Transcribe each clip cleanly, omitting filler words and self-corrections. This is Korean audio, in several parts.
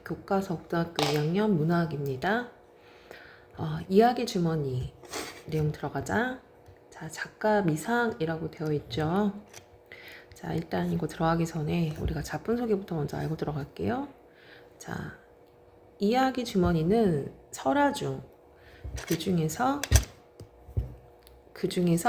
교과서 고등학교 2학년 문화학입니다. 이야기 주머니 내용 들어가자. 자, 작가 미상이라고 되어 있죠. 자, 일단 이거 들어가기 전에 우리가 작품 소개부터 먼저 알고 들어갈게요. 자, 이야기 주머니는 설화중 그 중에서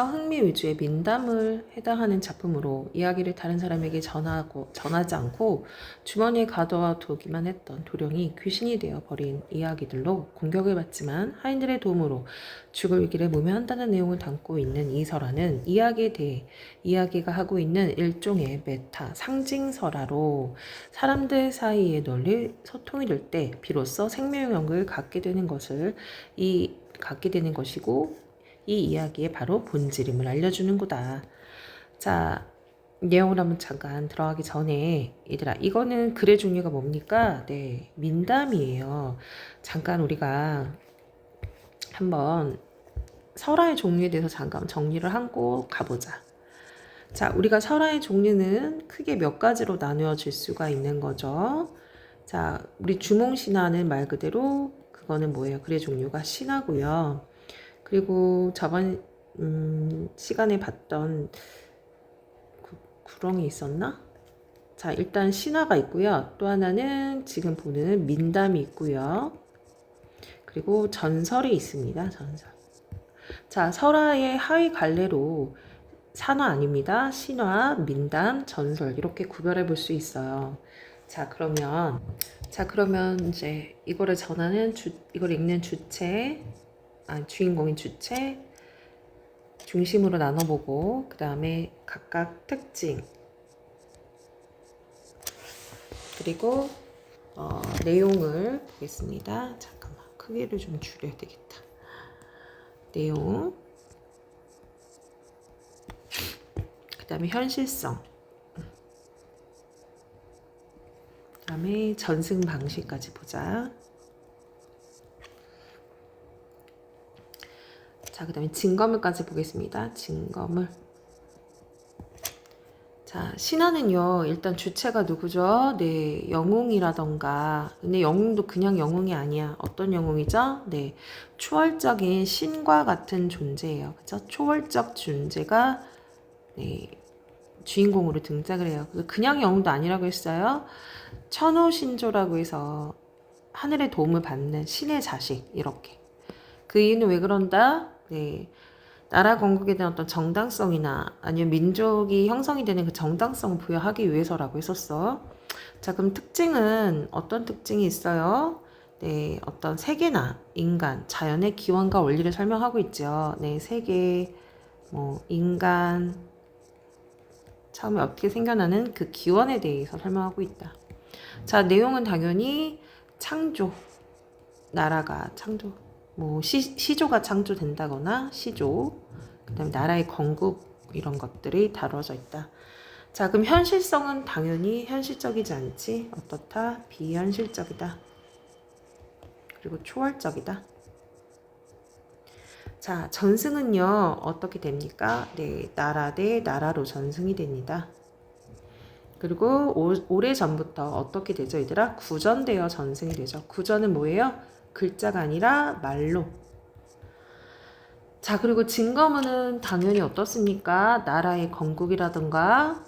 흥미 위주의 민담을 해당하는 작품으로 이야기를 다른 사람에게 전하지 않고 주머니에 가둬두기만 했던 도령이 귀신이 되어 버린 이야기들로 공격을 받지만 하인들의 도움으로 죽을 위기를 모면한다는 내용을 담고 있는 이 설화는 이야기에 대해 이야기가 하고 있는 일종의 메타 상징설화로 사람들 사이에 널리 소통이 될 때 비로소 생명력을 갖게 되는 것이고 이 이야기의 바로 본질임을 알려주는 거다. 자, 내용을 한번 잠깐 들어가기 전에 얘들아, 이거는 글의 종류가 뭡니까? 네, 민담이에요. 잠깐 우리가 한번 설화의 종류에 대해서 잠깐 정리를 하고 가보자. 자, 우리가 설화의 종류는 크게 몇 가지로 나누어질 수가 있는 거죠. 자, 우리 주몽신화는 말 그대로 그거는 뭐예요? 글의 종류가 신화고요. 그리고 저번 시간에 봤던 구렁이 있었나? 자, 일단 신화가 있고요. 또 하나는 지금 보는 민담이 있고요. 그리고 전설이 있습니다. 전설. 자, 설화의 하위 갈래로 산화 아닙니다. 신화, 민담, 전설 이렇게 구별해 볼 수 있어요. 자, 그러면 이제 이거를 이걸 읽는 주인공인 주체 중심으로 나눠보고 그 다음에 각각 특징 그리고 내용을 보겠습니다. 잠깐만 크기를 좀 줄여야 되겠다. 내용 그 다음에 현실성 그 다음에 전승 방식까지 보자. 자, 그 다음에 증거물까지 보겠습니다. 증거물. 자, 신화는요, 일단 주체가 누구죠? 네, 영웅이라던가. 근데 영웅도 그냥 영웅이 아니야. 어떤 영웅이죠? 네, 초월적인 신과 같은 존재예요. 그죠? 초월적 존재가, 네, 주인공으로 등장을 해요. 그냥 영웅도 아니라고 했어요. 천호신조라고 해서 하늘의 도움을 받는 신의 자식, 이렇게. 그 이유는 왜 그런다? 네. 나라 건국에 대한 어떤 정당성이나 아니면 민족이 형성이 되는 그 정당성을 부여하기 위해서라고 했었어. 자, 그럼 특징은 어떤 특징이 있어요? 네, 어떤 세계나 인간, 자연의 기원과 원리를 설명하고 있죠. 네, 세계, 인간, 처음에 어떻게 생겨나는 그 기원에 대해서 설명하고 있다. 자, 내용은 당연히 창조, 나라가 창조. 시조가 창조된다거나 시조, 그 다음에 나라의 건국 이런 것들이 다뤄져 있다. 자, 그럼 현실성은 당연히 현실적이지 않지. 어떻다? 비현실적이다. 그리고 초월적이다. 자, 전승은요, 어떻게 됩니까? 네, 나라 대 나라로 전승이 됩니다. 그리고 오래전부터 어떻게 되죠, 얘들아? 구전되어 전승이 되죠. 구전은 뭐예요? 글자가 아니라 말로. 자, 그리고 증거문은 당연히 어떻습니까? 나라의 건국이라던가,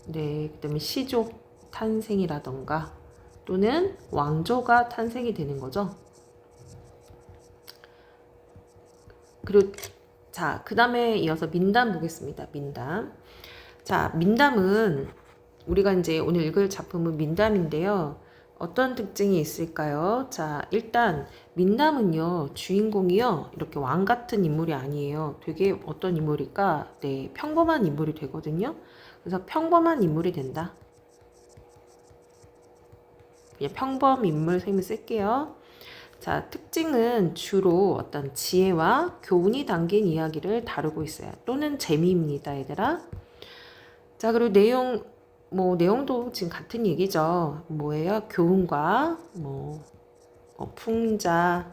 네, 그 다음에 시조 탄생이라던가, 또는 왕조가 탄생이 되는 거죠. 그리고, 자, 그 다음에 이어서 민담 보겠습니다. 민담. 자, 민담은, 우리가 이제 오늘 읽을 작품은 민담인데요. 어떤 특징이 있을까요? 자, 일단 민담은요, 주인공이요, 이렇게 왕 같은 인물이 아니에요. 되게 어떤 인물일까? 네, 평범한 인물이 되거든요. 그래서 평범한 인물이 된다. 그냥 평범 인물 셈을 쓸게요. 자, 특징은 주로 어떤 지혜와 교훈이 담긴 이야기를 다루고 있어요. 또는 재미입니다, 얘들아. 자, 그리고 내용도 지금 같은 얘기죠. 뭐예요? 교훈과 풍자,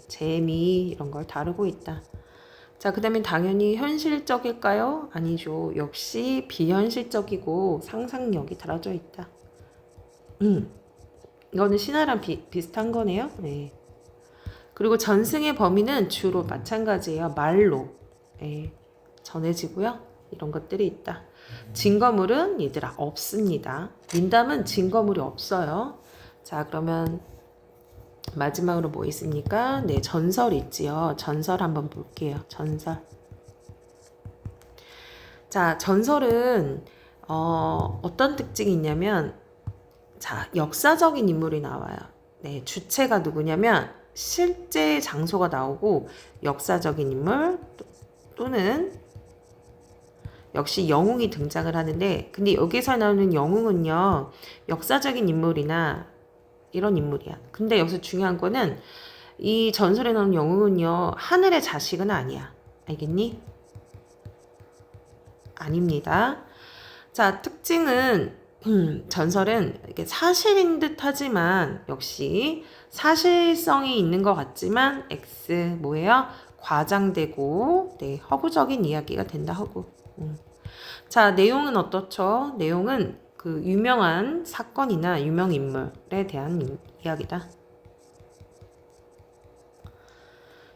재미 이런 걸 다루고 있다. 자, 그 다음에 당연히 현실적일까요? 아니죠. 역시 비현실적이고 상상력이 달아져 있다. 이거는 신하랑 비슷한 거네요. 네. 그리고 전승의 범위는 주로 마찬가지예요. 말로 전해지고요. 이런 것들이 있다. 증거물은 얘들아 없습니다. 민담은 증거물이 없어요. 자, 그러면 마지막으로 뭐 있습니까? 네, 전설 있지요. 전설 한번 볼게요. 전설. 자, 전설은 어떤 특징이 있냐면, 자, 역사적인 인물이 나와요. 네, 주체가 누구냐면 실제 장소가 나오고 역사적인 인물 또는 역시 영웅이 등장을 하는데, 근데 여기서 나오는 영웅은요, 역사적인 인물이나 이런 인물이야. 근데 여기서 중요한 거는 이 전설에 나오는 영웅은요, 하늘의 자식은 아니야. 알겠니? 아닙니다. 자, 특징은 전설은 이게 사실인 듯 하지만 역시 사실성이 있는 것 같지만 X 뭐예요? 과장되고 네, 허구적인 이야기가 된다. 허구. 자, 내용은 어떻죠? 내용은 그 유명한 사건이나 유명 인물에 대한 이야기다.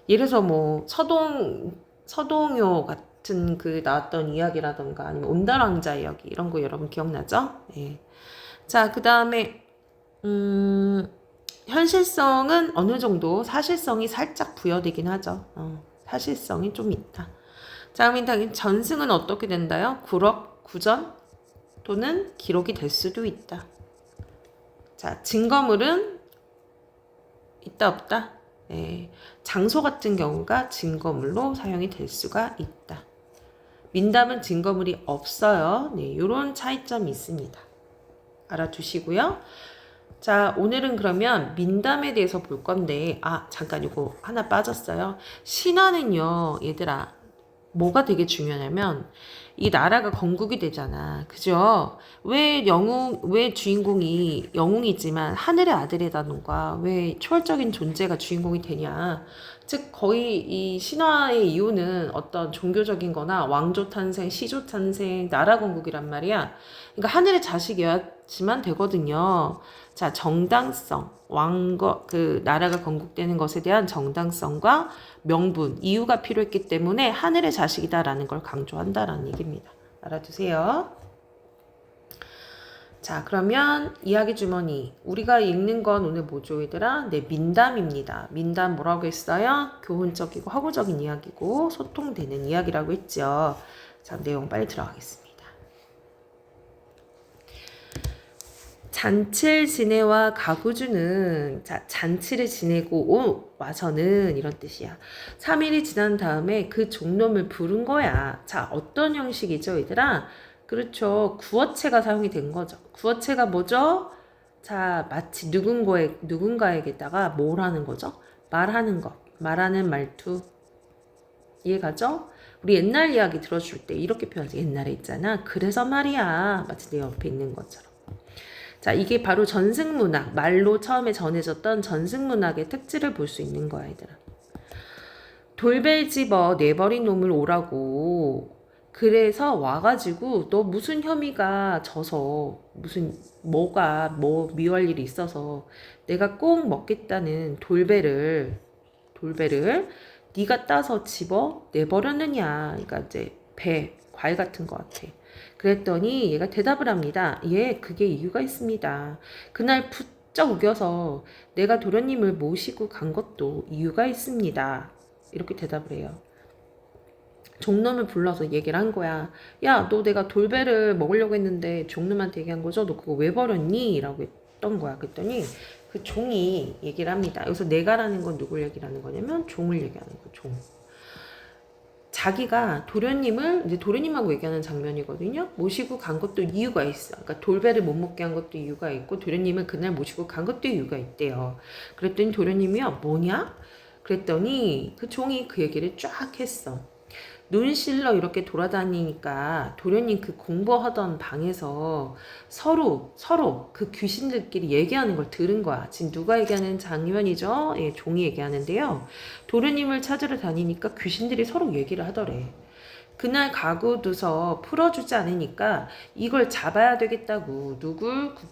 예를 들어서 뭐 서동요 같은 그 나왔던 이야기라던가 아니면 온달왕자 이야기 이런 거 여러분 기억나죠? 예. 자, 그 다음에 현실성은 어느 정도 사실성이 살짝 부여되긴 하죠. 사실성이 좀 있다. 자, 그러면 전승은 어떻게 된다요? 구전 또는 기록이 될 수도 있다. 자, 증거물은 있다 없다? 네, 장소 같은 경우가 증거물로 사용이 될 수가 있다. 민담은 증거물이 없어요. 네, 이런 차이점이 있습니다. 알아두시고요. 자, 오늘은 그러면 민담에 대해서 볼 건데, 잠깐 이거 하나 빠졌어요. 신화는요, 얘들아, 뭐가 되게 중요하냐면, 이 나라가 건국이 되잖아. 그죠? 왜 주인공이 영웅이지만 하늘의 아들이라던가 왜 초월적인 존재가 주인공이 되냐. 즉, 거의 이 신화의 이유는 어떤 종교적인 거나 왕조 탄생, 시조 탄생, 나라 건국이란 말이야. 그러니까 하늘의 자식이어야지만 되거든요. 자, 정당성, 나라가 건국되는 것에 대한 정당성과 명분, 이유가 필요했기 때문에 하늘의 자식이다라는 걸 강조한다라는 얘기입니다. 알아두세요. 자, 그러면 이야기 주머니. 우리가 읽는 건 오늘 뭐죠, 얘들아? 네, 민담입니다. 민담 뭐라고 했어요? 교훈적이고 허구적인 이야기고 소통되는 이야기라고 했죠. 자, 내용 빨리 들어가겠습니다. 잔치를 지내와 가구주는 잔치를 지내고 와서는 이런 뜻이야. 3일이 지난 다음에 그 종놈을 부른 거야. 자, 어떤 형식이죠, 얘들아? 그렇죠. 구어체가 사용이 된 거죠. 구어체가 뭐죠? 자, 마치 누군가에게다가 뭘 하는 거죠? 말하는 것. 말하는 말투. 이해가죠? 우리 옛날 이야기 들어줄 때 이렇게 표현하지. 옛날에 있잖아. 그래서 말이야. 마치 내 옆에 있는 것처럼. 자, 이게 바로 전승문학, 말로 처음에 전해졌던 전승문학의 특질을 볼 수 있는 거야, 얘들아. 돌벨 집어 내버린 놈을 오라고. 그래서 와가지고 너 무슨 혐의가 져서 뭐 미워할 일이 있어서 내가 꼭 먹겠다는 돌배를 네가 따서 집어 내버렸느냐. 그러니까 이제 과일 같은 것 같아. 그랬더니 얘가 대답을 합니다. 예, 그게 이유가 있습니다. 그날 부쩍 우겨서 내가 도련님을 모시고 간 것도 이유가 있습니다. 이렇게 대답을 해요. 종놈을 불러서 얘기를 한 거야. 야, 너 내가 돌배를 먹으려고 했는데 종놈한테 얘기한 거죠? 너 그거 왜 버렸니? 라고 했던 거야. 그랬더니 그 종이 얘기를 합니다. 여기서 내가라는 건 누굴 얘기를 하는 거냐면 종을 얘기하는 거, 종. 자기가 도련님하고 얘기하는 장면이거든요. 모시고 간 것도 이유가 있어. 그러니까 돌배를 못 먹게 한 것도 이유가 있고 도련님을 그날 모시고 간 것도 이유가 있대요. 그랬더니 도련님이요, 뭐냐? 그랬더니 그 종이 그 얘기를 쫙 했어. 눈실러 이렇게 돌아다니니까 도련님 그 공부하던 방에서 서로 그 귀신들끼리 얘기하는 걸 들은 거야. 지금 누가 얘기하는 장면이죠? 예, 종이 얘기하는데요. 도련님을 찾으러 다니니까 귀신들이 서로 얘기를 하더래. 그날 가구두서 풀어주지 않으니까 이걸 잡아야 되겠다고 누굴 그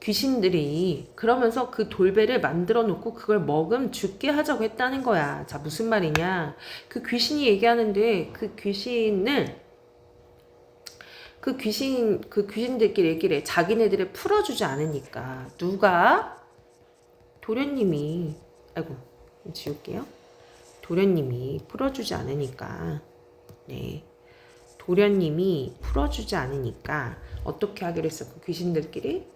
귀신들이 그러면서 그 돌배를 만들어 놓고 그걸 먹음 죽게 하자고 했다는 거야. 자, 무슨 말이냐? 그 귀신이 얘기하는데 그 귀신들끼리 얘기를 해. 자기네들을 풀어주지 않으니까. 누가? 도련님이, 아이고, 지울게요. 도련님이 풀어주지 않으니까. 네. 도련님이 풀어주지 않으니까 어떻게 하기로 했어? 그 귀신들끼리?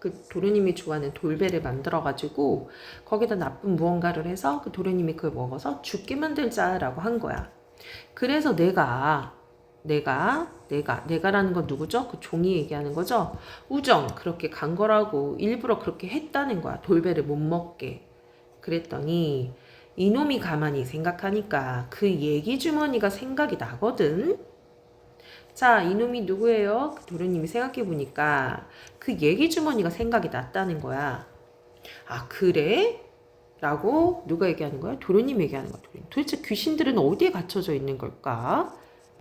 그 도련님이 좋아하는 돌배를 만들어가지고 거기다 나쁜 무언가를 해서 그 도련님이 그걸 먹어서 죽게 만들자라고 한 거야. 그래서 내가라는 건 누구죠? 그 종이 얘기하는 거죠? 우정 그렇게 간 거라고 일부러 그렇게 했다는 거야. 돌배를 못 먹게. 그랬더니 이놈이 가만히 생각하니까 그 얘기 주머니가 생각이 나거든. 자, 이놈이 누구예요? 그 도련님이 생각해보니까 그 얘기 주머니가 생각이 났다는 거야. 아, 그래? 라고 누가 얘기하는 거야? 도련님이 얘기하는 거야. 도대체 귀신들은 어디에 gat혀져 있는 걸까?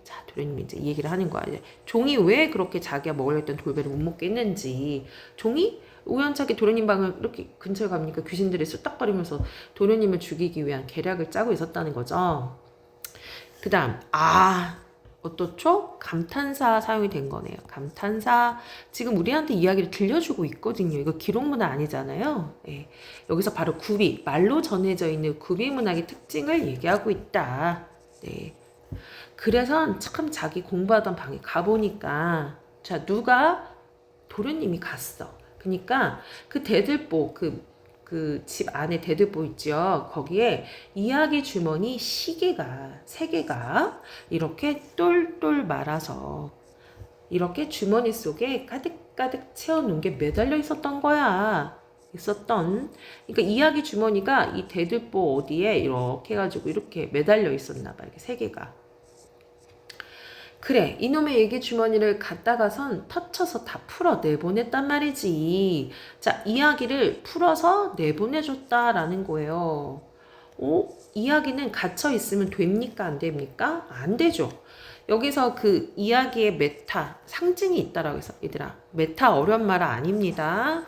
자, 도련님이 이제 이 얘기를 하는 거야. 이제 종이 왜 그렇게 자기가 먹으려 했던 돌배를 못 먹게 했는지. 종이 우연찮게 도련님 방을 이렇게 근처에 가니까 귀신들이 쑥닥거리면서 도련님을 죽이기 위한 계략을 짜고 있었다는 거죠. 그 다음, 어떻죠? 감탄사 사용이 된 거네요. 감탄사. 지금 우리한테 이야기를 들려주고 있거든요. 이거 기록문화 아니잖아요. 예. 여기서 바로 구비, 말로 전해져 있는 구비 문학의 특징을 얘기하고 있다. 네. 그래서 참 자기 공부하던 방에 가보니까, 자, 누가? 도련님이 갔어. 그러니까 그 대들보, 그 집 안에 대들보 있죠. 거기에 이야기 주머니 시계가 3개가 이렇게 똘똘 말아서 이렇게 주머니 속에 가득가득 채워놓은 게 매달려 있었던 거야. 그러니까 이야기 주머니가 이 대들보 어디에 이렇게 해가지고 이렇게 매달려 있었나 봐. 이렇게 3개가. 그래, 이놈의 얘기 주머니를 갖다가선 터쳐서 다 풀어 내보냈단 말이지. 자, 이야기를 풀어서 내보내줬다라는 거예요. 이야기는 갇혀 있으면 됩니까? 안 됩니까? 안 되죠. 여기서 그 이야기의 메타, 상징이 있다라고 해서 얘들아, 메타 어려운 말 아닙니다.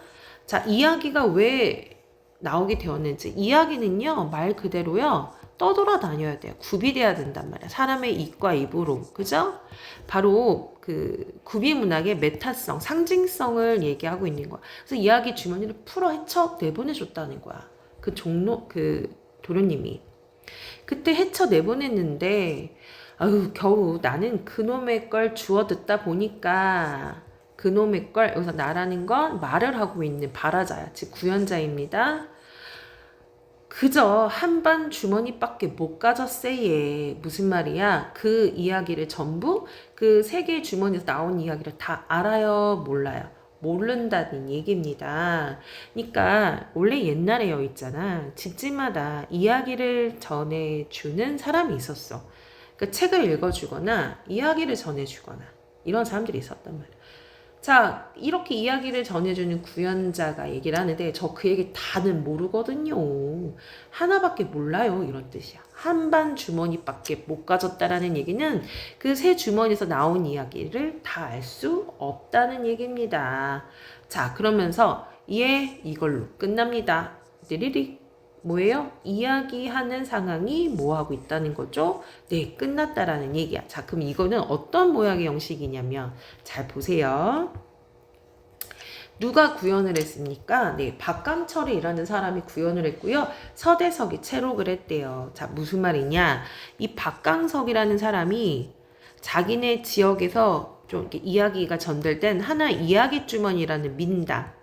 자, 이야기가 왜 나오게 되었는지. 이야기는요, 말 그대로요. 떠돌아다녀야 돼요. 구비돼야 된단 말이야. 사람의 입과 입으로. 그죠? 바로 그 구비문학의 메타성, 상징성을 얘기하고 있는 거야. 그래서 이야기 주머니를 풀어 헤쳐 내보내줬다는 거야. 그 도련님이. 그때 헤쳐 내보냈는데, 겨우 나는 그놈의 걸 주워 듣다 보니까, 그놈의 걸, 여기서 나라는 건 말을 하고 있는 발화자야. 즉, 구연자입니다. 그저 한반 주머니밖에 못 가졌어예. 무슨 말이야? 그 이야기를 전부 그 3개의 주머니에서 나온 이야기를 다 알아요? 몰라요? 모른다는 얘기입니다. 그러니까 원래 옛날에 있잖아. 집집마다 이야기를 전해주는 사람이 있었어. 그러니까 책을 읽어주거나 이야기를 전해주거나 이런 사람들이 있었단 말이야. 자, 이렇게 이야기를 전해주는 구연자가 얘기를 하는데 저 그 얘기 다는 모르거든요. 하나밖에 몰라요. 이런 뜻이야. 한반 주머니밖에 못 가졌다라는 얘기는 그 3 주머니에서 나온 이야기를 다 알 수 없다는 얘기입니다. 자, 그러면서 이걸로 끝납니다. 띠리릭. 뭐예요? 이야기하는 상황이 뭐하고 있다는 거죠? 네, 끝났다라는 얘기야. 자, 그럼 이거는 어떤 모양의 형식이냐면 잘 보세요. 누가 구현을 했습니까? 네, 박강철이라는 사람이 구현을 했고요. 서대석이 채록을 했대요. 자, 무슨 말이냐? 이 박강석이라는 사람이 자기네 지역에서 좀 이렇게 이야기가 전달된 하나의 이야기 주머니라는 민담.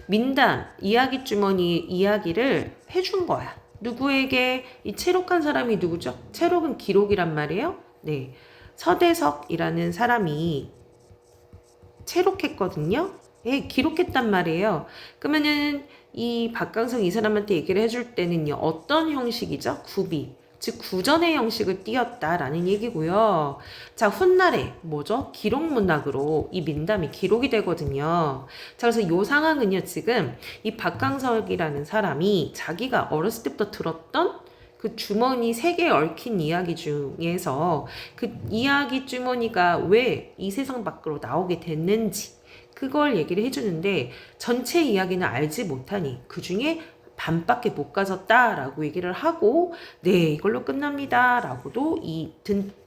민담, 이야기 주머니 이야기를 해준 거야. 누구에게? 이 채록한 사람이 누구죠? 채록은 기록이란 말이에요. 네, 서대석이라는 사람이 채록했거든요. 예, 기록했단 말이에요. 그러면은 이 박강석 이 사람한테 얘기를 해줄 때는요. 어떤 형식이죠? 구비. 즉 구전의 형식을 띄었다라는 얘기고요. 자, 훗날에 뭐죠? 기록문학으로 이 민담이 기록이 되거든요. 자, 그래서 이 상황은요. 지금 이 박강석이라는 사람이 자기가 어렸을 때부터 들었던 그 주머니 3개 얽힌 이야기 중에서 그 이야기 주머니가 왜 이 세상 밖으로 나오게 됐는지 그걸 얘기를 해주는데 전체 이야기는 알지 못하니 그 중에 반밖에 못 가졌다라고 얘기를 하고 네 이걸로 끝납니다라고도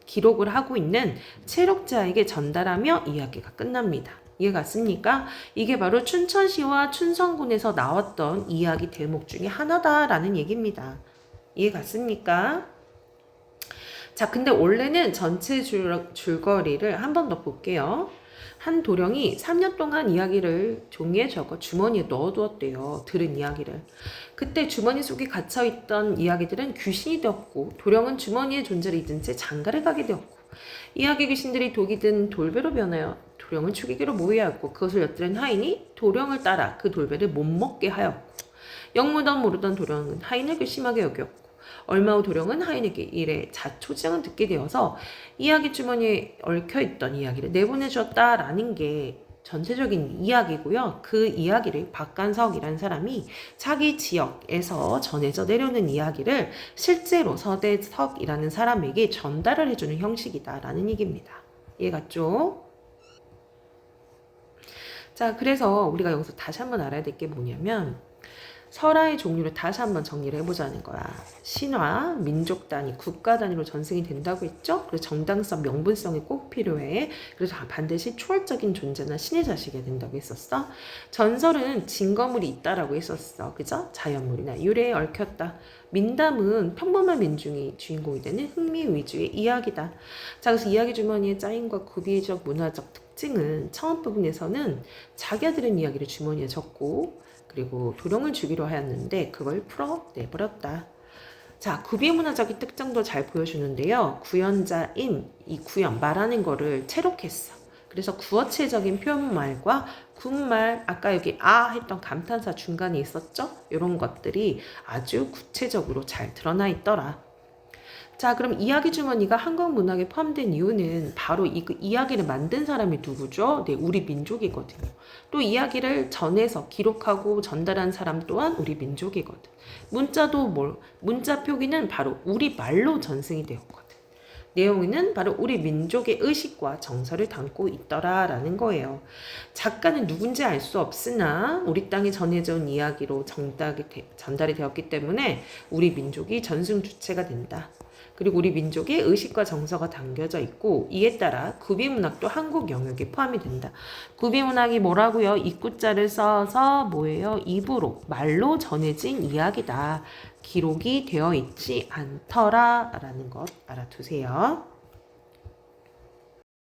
기록을 하고 있는 체록자에게 전달하며 이야기가 끝납니다. 이해 갔습니까? 이게 바로 춘천시와 춘성군에서 나왔던 이야기 대목 중에 하나다라는 얘기입니다. 이해 갔습니까? 자, 근데 원래는 전체 줄거리를 한 번 더 볼게요. 한 도령이 3년 동안 이야기를 종이에 적어 주머니에 넣어두었대요. 들은 이야기를. 그때 주머니 속에 갇혀있던 이야기들은 귀신이 되었고 도령은 주머니의 존재를 잊은 채 장가를 가게 되었고 이야기 귀신들이 독이 든 돌배로 변하여 도령을 죽이기로 모의하였고 그것을 엿들은 하인이 도령을 따라 그 돌배를 못 먹게 하였고 영무던 모르던 도령은 하인을 괘씸하게 여겼고 얼마 후 도령은 하인에게 일에 자초지종을 듣게 되어서 이야기 주머니에 얽혀있던 이야기를 내보내주었다라는 게 전체적인 이야기고요. 그 이야기를 박간석이라는 사람이 자기 지역에서 전해져 내려오는 이야기를 실제로 서대석이라는 사람에게 전달을 해주는 형식이다라는 얘기입니다. 이해갔죠? 자, 그래서 우리가 여기서 다시 한번 알아야 될 게 뭐냐면 설화의 종류를 다시 한번 정리를 해보자는 거야. 신화, 민족 단위, 국가 단위로 전승이 된다고 했죠? 그래서 정당성, 명분성이 꼭 필요해. 그래서 반드시 초월적인 존재나 신의 자식이 된다고 했었어. 전설은 증거물이 있다라고 했었어. 그죠? 자연물이나 유래에 얽혔다. 민담은 평범한 민중이 주인공이 되는 흥미 위주의 이야기다. 자, 그래서 이야기 주머니의 짜임과 구비적 문화적 특징은 처음 부분에서는 자기가 들은 이야기를 주머니에 적고 그리고 도령을 주기로 하였는데 그걸 풀어내버렸다. 자, 구비문화적인 특징도 잘 보여주는데요. 구연자인 이 구연 말하는 거를 체록했어. 그래서 구어체적인 표현말과 군말 아까 여기 아 했던 감탄사 중간에 있었죠? 이런 것들이 아주 구체적으로 잘 드러나 있더라. 자, 그럼 이야기 주머니가 한국 문학에 포함된 이유는 바로 이 이야기를 만든 사람이 누구죠? 네, 우리 민족이거든요. 또 이야기를 전해서 기록하고 전달한 사람 또한 우리 민족이거든. 문자 표기는 바로 우리 말로 전승이 되었거든. 내용은 바로 우리 민족의 의식과 정서를 담고 있더라라는 거예요. 작가는 누군지 알 수 없으나 우리 땅에 전해져 온 이야기로 전달이 되었기 때문에 우리 민족이 전승 주체가 된다. 그리고 우리 민족의 의식과 정서가 담겨져 있고 이에 따라 구비문학도 한국 영역에 포함이 된다. 구비문학이 뭐라고요? 입구자를 써서 뭐예요? 입으로, 말로 전해진 이야기다. 기록이 되어 있지 않더라 라는 것 알아두세요.